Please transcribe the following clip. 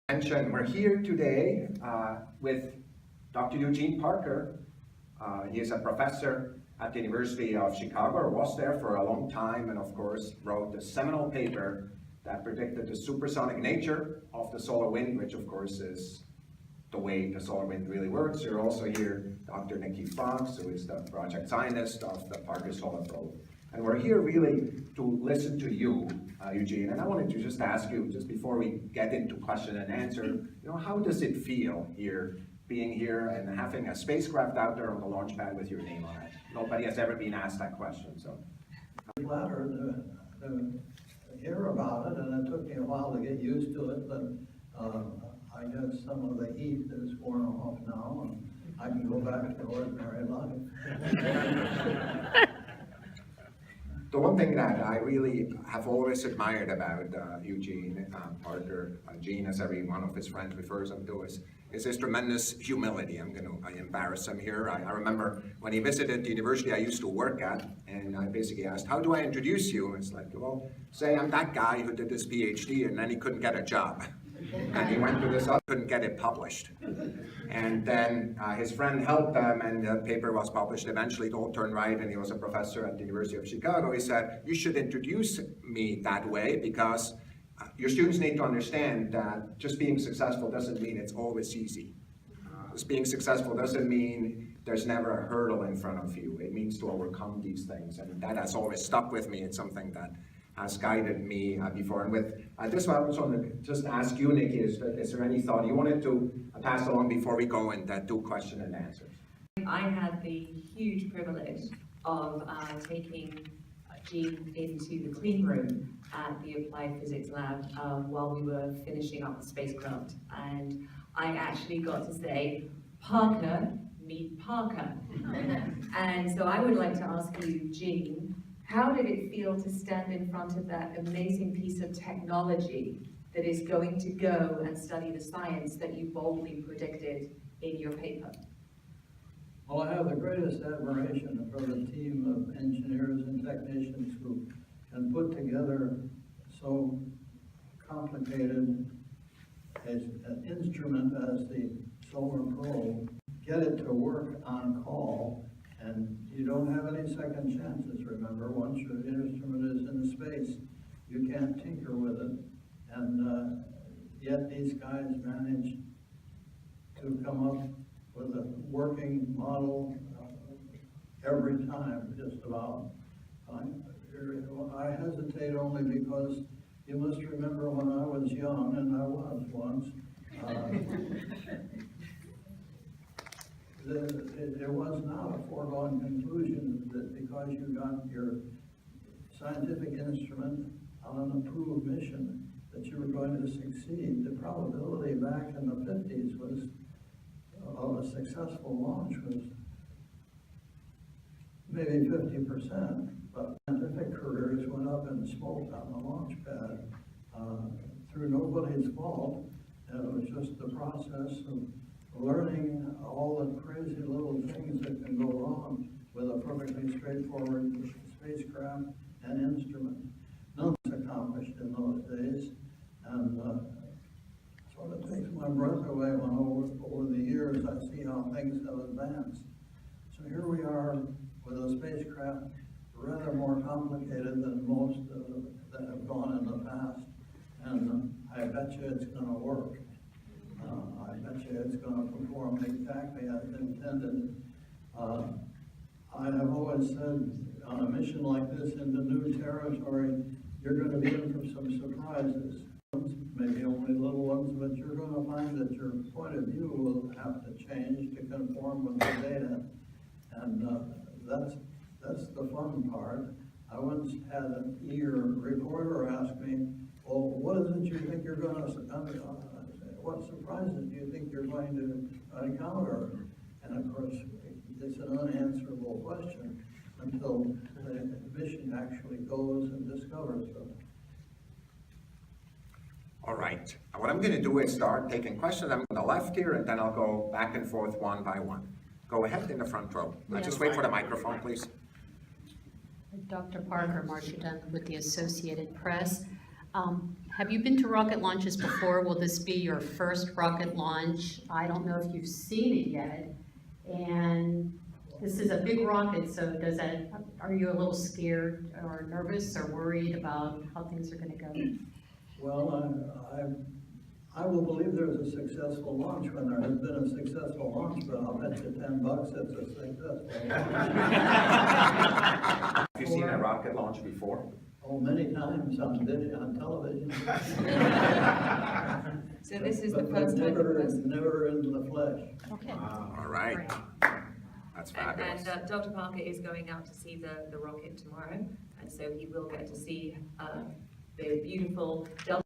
We're here today with Dr. Eugene Parker. He is a professor at the University of Chicago, or was there for a long time, and of course wrote the seminal paper that predicted the supersonic nature of the solar wind, which of course is the way the solar wind really works. You're also here Dr. Nicola Fox, who is the project scientist of the Parker Solar Probe. And we're here really to listen to you, Eugene. And I wanted to just ask you, just before we get into question and answer, how does it feel here, being here and having a spacecraft out there on the launch pad with your name on it? Nobody has ever been asked that question, so. I'm flattered to hear about it, and it took me a while to get used to it, but I guess some of the heat is worn off now, and I can go back to ordinary life. The one thing that I really have always admired about Eugene Parker, Gene, as every one of his friends refers him to, is his tremendous humility. I'm going to embarrass him here. I remember when he visited the university I used to work at, and I basically asked, how do I introduce you? And it's like, well, say I'm that guy who did this PhD and then he couldn't get a job. And he went to this other, couldn't get it published. And then his friend helped him, and the paper was published. Eventually it all turned right, and he was a professor at the University of Chicago. He said, you should introduce me that way, because your students need to understand that just being successful doesn't mean it's always easy. Just being successful doesn't mean there's never a hurdle in front of you. It means to overcome these things, and that has always stuck with me. It's something that has guided me before. And with this one, I was going to just ask you, Nikki, is there any thought you wanted to pass along before we go and do question and answers? I had the huge privilege of taking Gene into the clean room at the Applied Physics Lab while we were finishing up the spacecraft. And I actually got to say, Parker, meet Parker. And so I would like to ask you, Gene, how did it feel to stand in front of that amazing piece of technology that is going to go and study the science that you boldly predicted in your paper? Well, I have the greatest admiration for the team of engineers and technicians who can put together so complicated an instrument as the solar probe, get it to work on call, and you don't have any second chances, remember. Once your instrument is in space, you can't tinker with it. And yet these guys managed to come up with a working model every time, just about. I hesitate only because you must remember when I was young, and I was once, it was not a foregone conclusion that because you got your scientific instrument on an approved mission that you were going to succeed. The probability back in the 50s was of a successful launch was maybe 50%, but scientific careers went up in smoke on the launch pad through nobody's fault. And it was just the process of learning all the crazy little things that can go wrong with a perfectly straightforward spacecraft and instrument. None was accomplished in those days, and sort of takes my breath away when over the years I see how things have advanced. So here we are with a spacecraft rather more complicated than most that have gone in the past, and I bet you it's going to work. I bet you it's going to perform exactly as intended. I have always said, on a mission like this into new territory, you're going to be in for some surprises. Maybe only little ones, but you're going to find that your point of view will have to change to conform with the data. And that's the fun part. I once had an eager reporter ask me, well, what is it you think you're going to, what surprises do you think you're going to encounter? And of course, it's an unanswerable question until the mission actually goes and discovers them. All right. What I'm going to do is start taking questions. I'm on the left here, and then I'll go back and forth one by one. Go ahead in the front row. Just wait for the microphone, please. Dr. Parker, Marcia Dunn with the Associated Press. Have you been to rocket launches before? Will this be your first rocket launch? I don't know if you've seen it yet. And this is a big rocket, so are you a little scared or nervous or worried about how things are gonna go? Well, I will believe there's a successful launch when there has been a successful launch, but I'll bet you $10 it's a successful launch. Have you seen a rocket launch before? Oh, many times on video, on television. So this is But the first time. never in the flesh. Okay. All right. That's fabulous. And Dr. Parker is going out to see the rocket tomorrow, and so he will get to see the beautiful Delta